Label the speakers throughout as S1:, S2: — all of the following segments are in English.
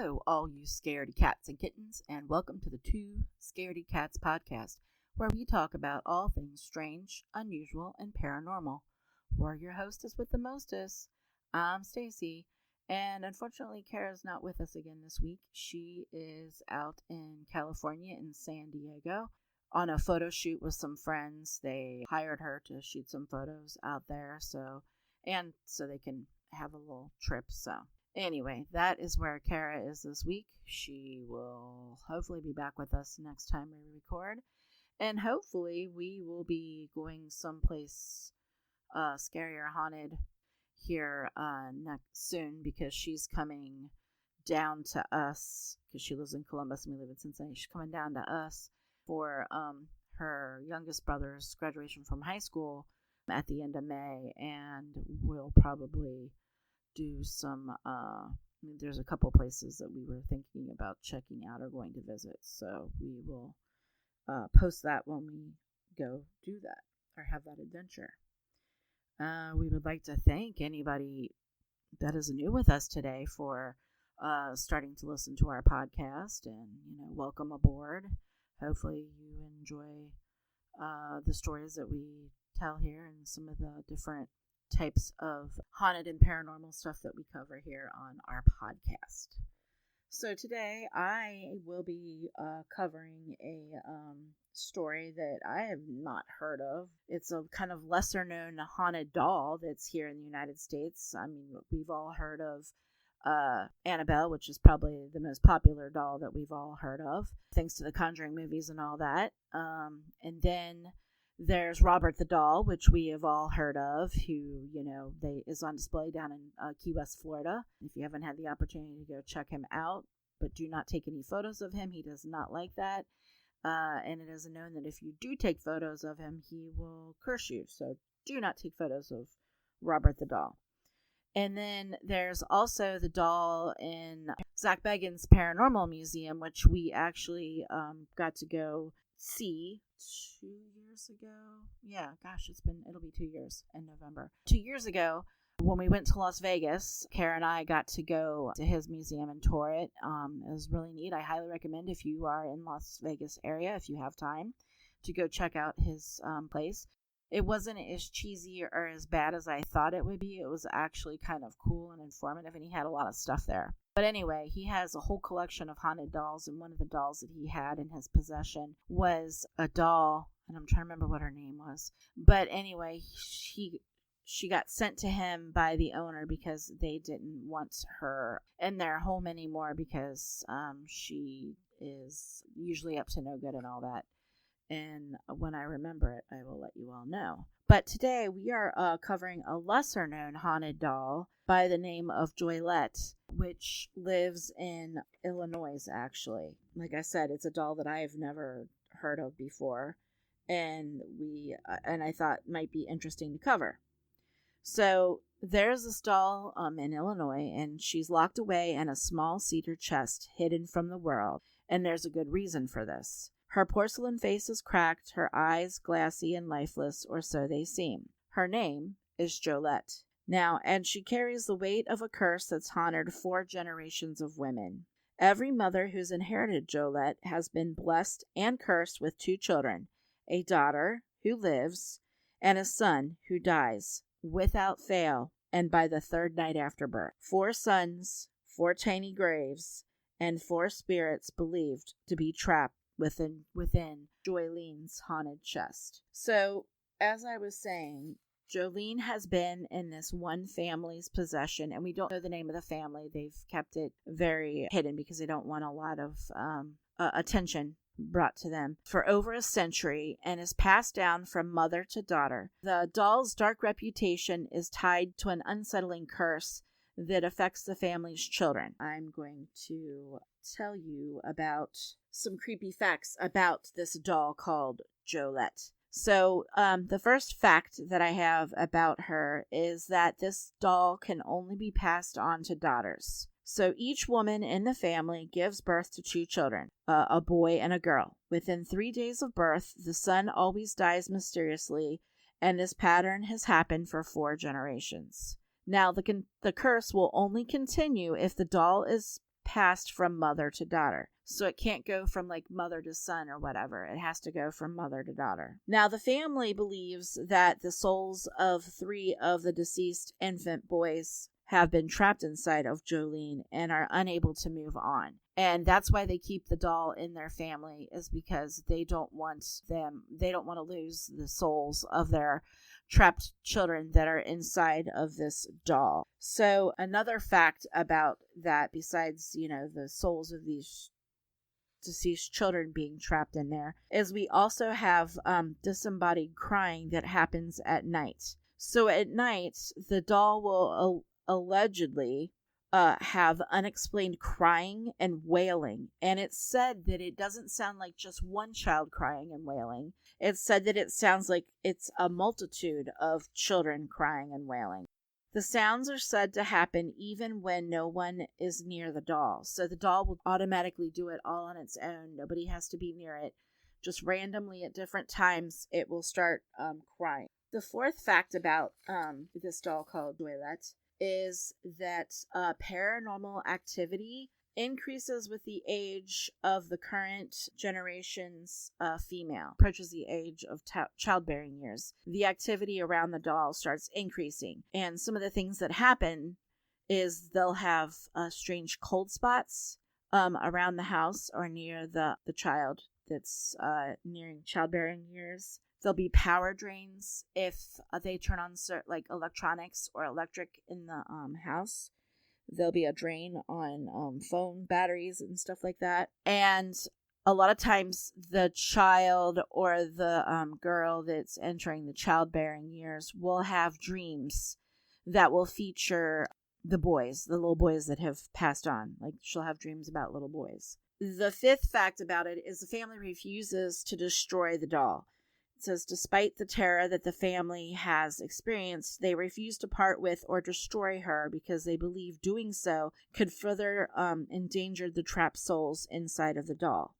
S1: Hello, all you scaredy cats and kittens, and welcome to the Two Scaredy Cats podcast, where we talk about all things strange, unusual, and paranormal. We're your hostess with the mostest. I'm Stacy, and unfortunately, Kara's not with us again this week. She is out in California in San Diego on a photo shoot with some friends. They hired her to shoot some photos out there, so they can have a little trip. So anyway, that is where Kara is this week. She will hopefully be back with us next time we record. And hopefully we will be going someplace scary or haunted here soon, because she's coming down to us, because she lives in Columbus and we live in Cincinnati. She's coming down to us for her youngest brother's graduation from high school at the end of May, and we'll probably do some there's a couple places that we were thinking about checking out or going to visit, so we will post that when we go do that or have that adventure. We would like to thank anybody that is new with us today for starting to listen to our podcast, and welcome aboard. Hopefully you enjoy the stories that we tell here and some of the different types of haunted and paranormal stuff that we cover here on our podcast. So today I will be covering a story that I have not heard of. It's a kind of lesser known haunted doll that's here in the United States. I mean, we've all heard of Annabelle, which is probably the most popular doll that we've all heard of, thanks to the Conjuring movies and all that. And then there's Robert the Doll, which we have all heard of, who, is on display down in Key West, Florida. If you haven't had the opportunity to go check him out, but do not take any photos of him. He does not like that. And it is known that if you do take photos of him, he will curse you. So do not take photos of Robert the Doll. And then there's also the doll in Zach Bagans' Paranormal Museum, which we actually got to go see 2 years ago. Yeah, gosh, it'll be 2 years in November. 2 years ago, when we went to Las Vegas, Kara and I got to go to his museum and tour it. It was really neat. I highly recommend, if you are in Las Vegas area, if you have time, to go check out his place. It wasn't as cheesy or as bad as I thought it would be. It was actually kind of cool and informative, and he had a lot of stuff there. But anyway, he has a whole collection of haunted dolls, and one of the dolls that he had in his possession was a doll, and I'm trying to remember what her name was. But anyway, she got sent to him by the owner because they didn't want her in their home anymore, because she is usually up to no good and all that. And when I remember it, I will let you all know. But today we are covering a lesser known haunted doll by the name of Joliet, which lives in Illinois, actually. Like I said, it's a doll that I have never heard of before, and I thought might be interesting to cover. So there's this doll in Illinois, and she's locked away in a small cedar chest hidden from the world, and there's a good reason for this. Her porcelain face is cracked, her eyes glassy and lifeless, or so they seem. Her name is Joliet. Now, and she carries the weight of a curse that's haunted 4 generations of women. Every mother who's inherited Joliet has been blessed and cursed with 2 children, a daughter who lives and a son who dies, without fail, and by the 3rd night after birth. 4 sons, 4 tiny graves, and 4 spirits believed to be trapped within Jolene's haunted chest. So, as I was saying, Jolene has been in this one family's possession, and we don't know the name of the family. They've kept it very hidden because they don't want a lot of attention brought to them for over a century, and is passed down from mother to daughter. The doll's dark reputation is tied to an unsettling curse that affects the family's children. I'm going to tell you about some creepy facts about this doll called Joliet. So, the first fact that I have about her is that this doll can only be passed on to daughters. So each woman in the family gives birth to 2 children, a boy and a girl. Within 3 days of birth, the son always dies mysteriously, and this pattern has happened for 4 generations. Now, the curse will only continue if the doll is passed from mother to daughter. So it can't go from like mother to son or whatever. It has to go from mother to daughter. Now, the family believes that the souls of 3 of the deceased infant boys have been trapped inside of Jolene and are unable to move on. And that's why they keep the doll in their family, is because they don't want to lose the souls of their trapped children that are inside of this doll. So another fact about that, besides, the souls of these deceased children being trapped in there, is we also have disembodied crying that happens at night. So at night, the doll will allegedly have unexplained crying and wailing. And it's said that it doesn't sound like just one child crying and wailing. It's said that it sounds like it's a multitude of children crying and wailing. The sounds are said to happen even when no one is near the doll. So the doll will automatically do it all on its own. Nobody has to be near it. Just randomly at different times, it will start crying. The fourth fact about this doll called Joliet is that paranormal activity increases with the age of the current generation's female, approaches the age of childbearing years. The activity around the doll starts increasing. And some of the things that happen is they'll have strange cold spots around the house or near the child that's nearing childbearing years. There'll be power drains if they turn on like electronics or electric in the house. There'll be a drain on phone batteries and stuff like that. And a lot of times the child or the girl that's entering the childbearing years will have dreams that will feature the little boys that have passed on. Like, she'll have dreams about little boys. The fifth fact about it is the family refuses to destroy the doll. It says, despite the terror that the family has experienced, they refuse to part with or destroy her because they believe doing so could further endanger the trapped souls inside of the doll.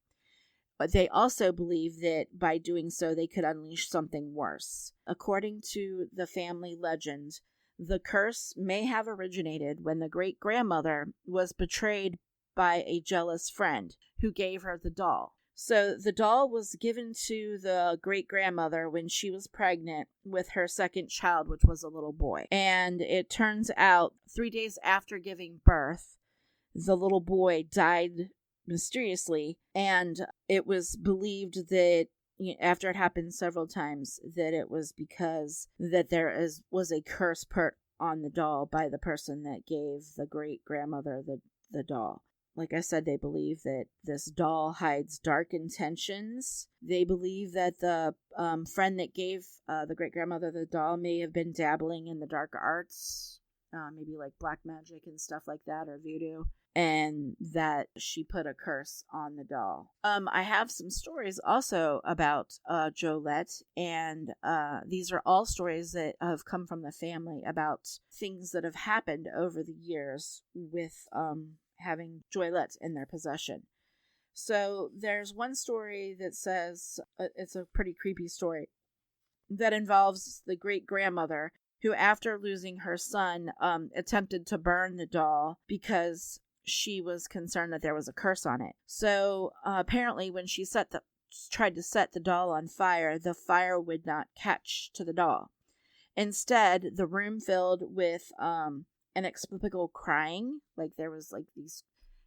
S1: But they also believe that by doing so, they could unleash something worse. According to the family legend, the curse may have originated when the great-grandmother was betrayed by a jealous friend who gave her the doll. So the doll was given to the great-grandmother when she was pregnant with her second child, which was a little boy. And it turns out 3 days after giving birth, the little boy died mysteriously. And it was believed that, after it happened several times, that it was because that was a curse put on the doll by the person that gave the great-grandmother the doll. Like I said, they believe that this doll hides dark intentions. They believe that the friend that gave the great-grandmother the doll may have been dabbling in the dark arts, maybe like black magic and stuff like that, or voodoo, and that she put a curse on the doll. I have some stories also about Joliet, and these are all stories that have come from the family about things that have happened over the years with having Joliet in their possession. So there's one story that says, it's a pretty creepy story, that involves the great-grandmother who, after losing her son, attempted to burn the doll because she was concerned that there was a curse on it. So apparently when she tried to set the doll on fire, the fire would not catch to the doll. Instead, the room filled with inexplicable crying. Like, there was like these,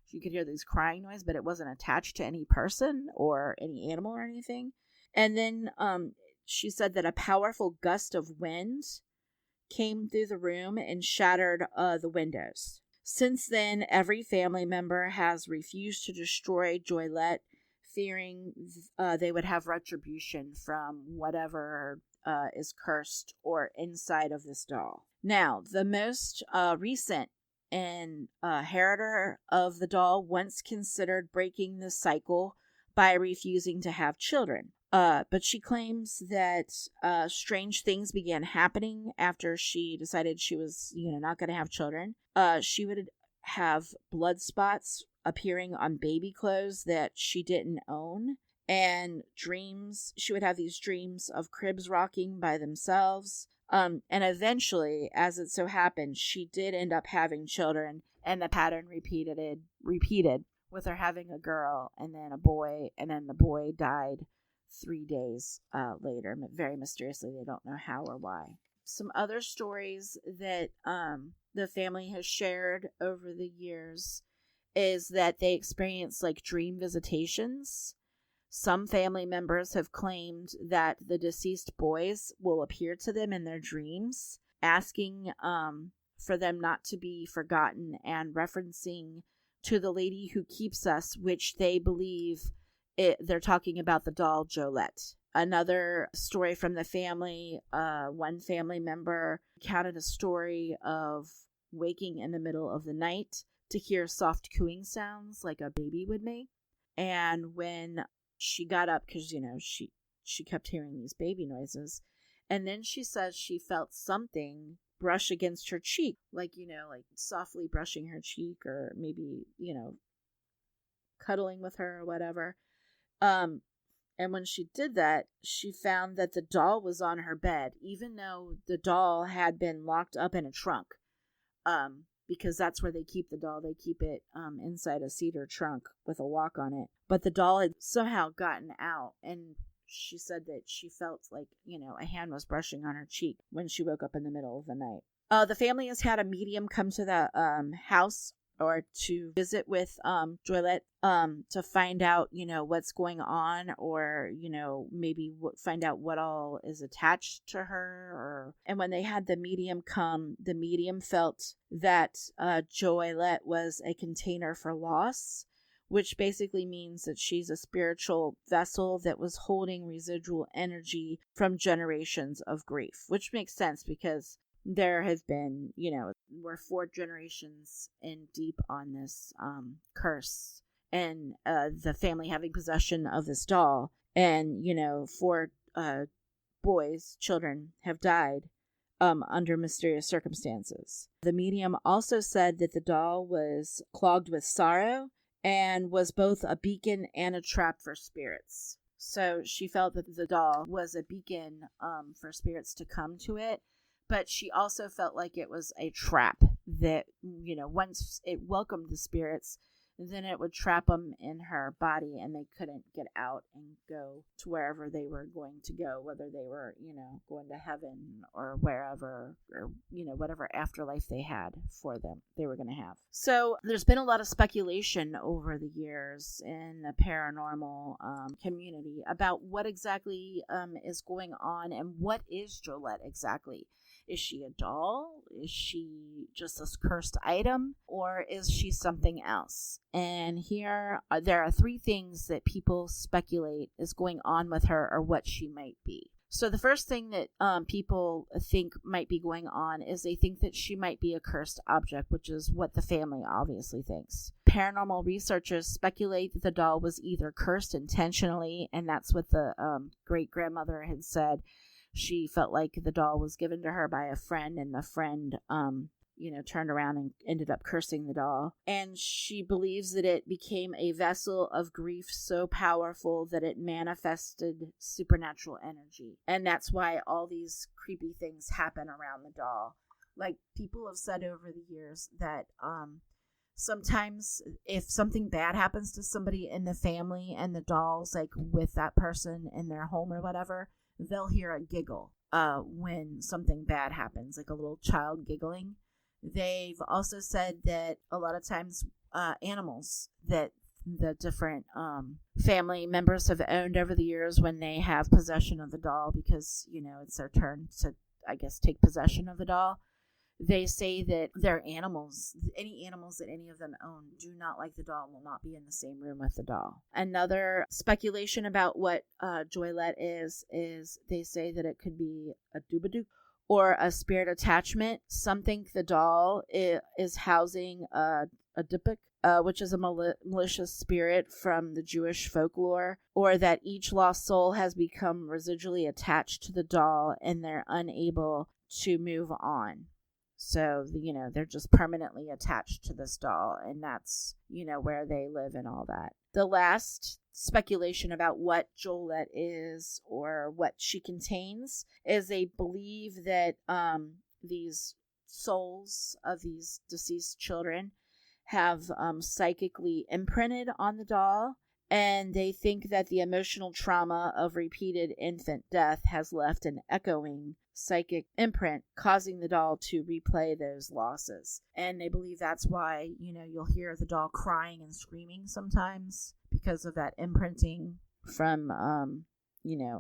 S1: you could hear these crying noise, but it wasn't attached to any person or any animal or anything. And then she said that a powerful gust of wind came through the room and shattered the windows. Since then, every family member has refused to destroy Joliet, fearing they would have retribution from whatever is cursed or inside of this doll. Now, the most recent inheritor of the doll once considered breaking the cycle by refusing to have children. But she claims that strange things began happening after she decided she was, not going to have children. She would have blood spots appearing on baby clothes that she didn't own. And dreams, she would have these dreams of cribs rocking by themselves. And eventually, as it so happened, she did end up having children And the pattern repeated with her having a girl and then a boy, and then the boy died 3 days later, very mysteriously. They don't know how or why. Some other stories that the family has shared over the years is that they experience like dream visitations. Some family members have claimed that the deceased boys will appear to them in their dreams, asking for them not to be forgotten and referencing to the lady who keeps us, which they believe they're talking about the doll Joliet. Another story from the family, one family member recounted a story of waking in the middle of the night to hear soft cooing sounds like a baby would make. And when she got up, because, she kept hearing these baby noises, and then she says she felt something brush against her cheek, like softly brushing her cheek, or maybe, cuddling with her or whatever. And when she did that, she found that the doll was on her bed, even though the doll had been locked up in a trunk. Because that's where they keep the doll. They keep it inside a cedar trunk with a lock on it. But the doll had somehow gotten out, and she said that she felt like, a hand was brushing on her cheek when she woke up in the middle of the night. The family has had a medium come to the house or to visit with Joliet to find out, what's going on, or, maybe find out what all is attached to her. And when they had the medium come, the medium felt that Joliet was a container for loss, which basically means that she's a spiritual vessel that was holding residual energy from generations of grief, which makes sense because there have been, we're 4 generations in deep on this curse, and the family having possession of this doll, and 4 children have died under mysterious circumstances. The medium also said that the doll was clogged with sorrow and was both a beacon and a trap for spirits. So she felt that the doll was a beacon for spirits to come to it. But she also felt like it was a trap that, once it welcomed the spirits, then it would trap them in her body and they couldn't get out and go to wherever they were going to go, whether they were, going to heaven or wherever, or, whatever afterlife they had for them, they were going to have. So there's been a lot of speculation over the years in the paranormal community about what exactly is going on and what is Joliet exactly. Is she a doll? Is she just this cursed item? Or is she something else? And here there are 3 things that people speculate is going on with her or what she might be. So the first thing that people think might be going on is they think that she might be a cursed object, which is what the family obviously thinks. Paranormal researchers speculate that the doll was either cursed intentionally, and that's what the great-grandmother had said. She felt like the doll was given to her by a friend, and the friend, turned around and ended up cursing the doll. And she believes that it became a vessel of grief so powerful that it manifested supernatural energy. And that's why all these creepy things happen around the doll. Like, people have said over the years that sometimes if something bad happens to somebody in the family and the doll's like with that person in their home or whatever, they'll hear a giggle when something bad happens, like a little child giggling. They've also said that a lot of times animals that the different family members have owned over the years, when they have possession of the doll, because, it's their turn to, I guess, take possession of the doll, they say that their animals, any animals that any of them own, do not like the doll and will not be in the same room with the doll. Another speculation about what Joliet is they say that it could be a doobadook or a spirit attachment. Some think the doll is housing a dipik, which is a malicious spirit from the Jewish folklore, or that each lost soul has become residually attached to the doll and they're unable to move on. So, they're just permanently attached to this doll, and that's, where they live and all that. The last speculation about what Joliet is or what she contains is they believe that these souls of these deceased children have psychically imprinted on the doll, and they think that the emotional trauma of repeated infant death has left an echoing psychic imprint, causing the doll to replay those losses. And they believe that's why, you'll hear the doll crying and screaming sometimes because of that imprinting from,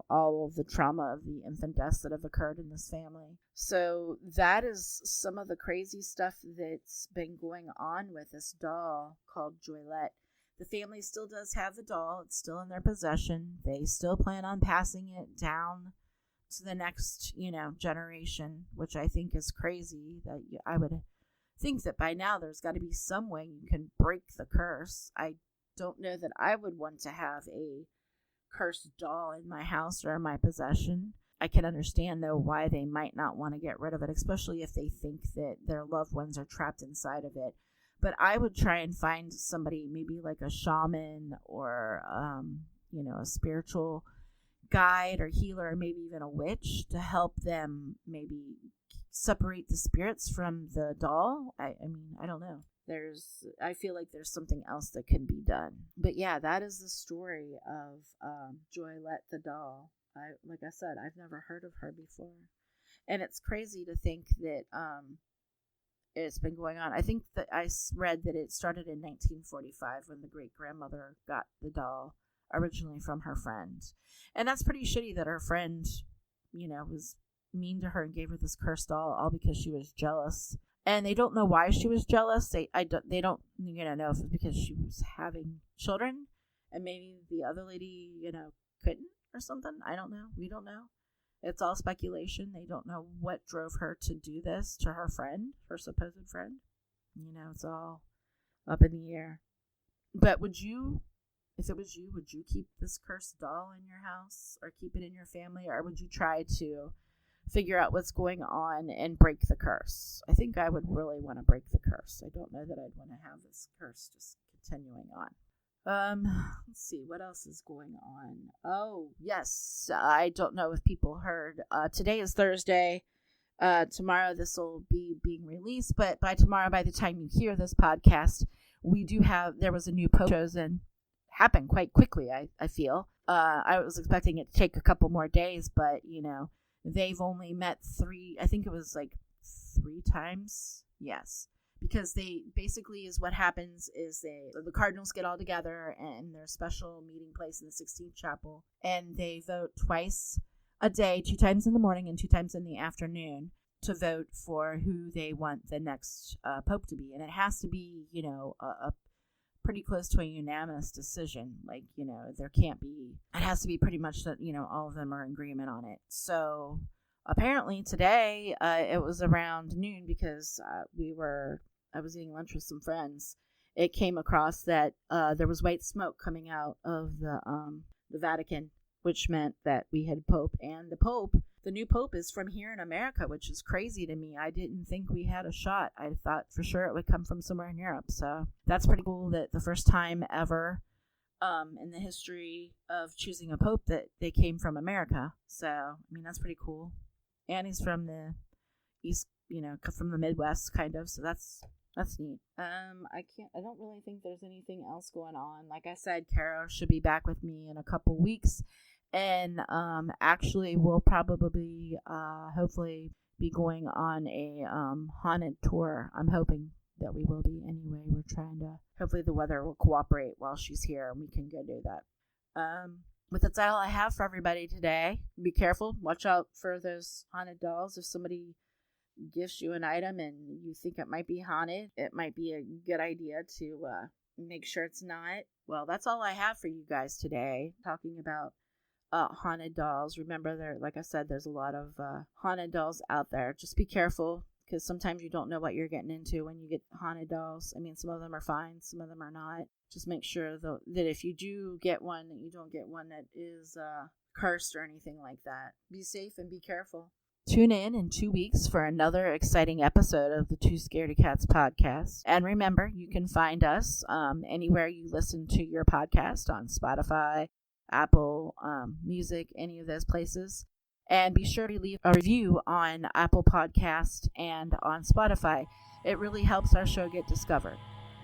S1: all of the trauma of the infant deaths that have occurred in this family. So that is some of the crazy stuff that's been going on with this doll called Joliet. The family still does have the doll. It's still in their possession. They still plan on passing it down to the next, generation, which I think is crazy. That I would think that by now there's got to be some way you can break the curse. I don't know that I would want to have a cursed doll in my house or in my possession. I can understand, though, why they might not want to get rid of it, especially if they think that their loved ones are trapped inside of it. But I would try and find somebody, maybe like a shaman or, a spiritual guide or healer, or maybe even a witch, to help them maybe separate the spirits from the doll. I mean, I don't know. I feel like there's something else that can be done. But yeah, that is the story of Joliet the doll. Like I said, I've never heard of her before. And it's crazy to think that it's been going on. I think that I read that it started in 1945 when the great-grandmother got the doll originally from her friend. And that's pretty shitty that her friend, was mean to her and gave her this cursed doll all because she was jealous. And they don't know why she was jealous. They don't know if it's because she was having children and maybe the other lady, couldn't or something. I don't know. We don't know. It's all speculation. They don't know what drove her to do this to her friend, her supposed friend. It's all up in the air. But if it was you, would you keep this cursed doll in your house or keep it in your family? Or would you try to figure out what's going on and break the curse? I think I would really want to break the curse. I don't know that I'd want to have this curse just continuing on. Let's see, what else is going on? Oh, yes, I don't know if people heard. Today is Thursday. Tomorrow this will be being released, but by tomorrow, by the time you hear this podcast, there was a new pope chosen. Happened quite quickly, I feel. I was expecting it to take a couple more days, but, they've only met three times. Yes. Because they basically what happens is the cardinals get all together in their special meeting place in the 16th chapel, and they vote twice a day, 2 times in the morning and 2 times in the afternoon, to vote for who they want the next pope to be. And it has to be, a pretty close to a unanimous decision. It has to be pretty much that, all of them are in agreement on it. So apparently today, it was around noon because I was eating lunch with some friends. It came across that there was white smoke coming out of the Vatican, which meant that we had Pope, and the new Pope is from here in America, which is crazy to me. I didn't think we had a shot. I thought for sure it would come from somewhere in Europe. So that's pretty cool that the first time ever in the history of choosing a Pope that they came from America. So, that's pretty cool. And he's from the East, from the Midwest, kind of. So that's neat. I don't really think there's anything else going on. Like I said, Kara should be back with me in a couple weeks. And actually we'll probably hopefully be going on a haunted tour. I'm hoping that we will be anyway. We're trying to, hopefully the weather will cooperate while she's here and we can go do that. But that's all I have for everybody today. Be careful. Watch out for those haunted dolls. If somebody gives you an item and you think it might be haunted, it might be a good idea to make sure it's not. Well, that's all I have for you guys today. Talking about haunted dolls. Remember, like I said, there's a lot of haunted dolls out there. Just be careful, because sometimes you don't know what you're getting into when you get haunted dolls. Some of them are fine, some of them are not. Just make sure that if you do get one, that you don't get one that is cursed or anything like that. Be safe and be careful. Tune in 2 weeks for another exciting episode of the Two Scaredy Cats podcast. And remember, you can find us anywhere you listen to your podcast, on Spotify, Apple Music, any of those places. And be sure to leave a review on Apple Podcast and on Spotify. It really helps our show get discovered.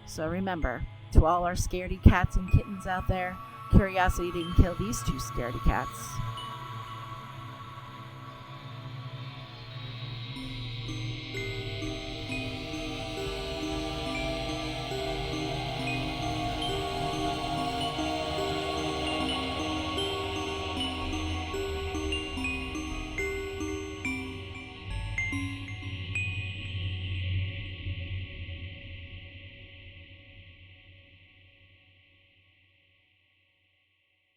S1: So remember, to all our scaredy cats and kittens out there, curiosity didn't kill these two scaredy cats.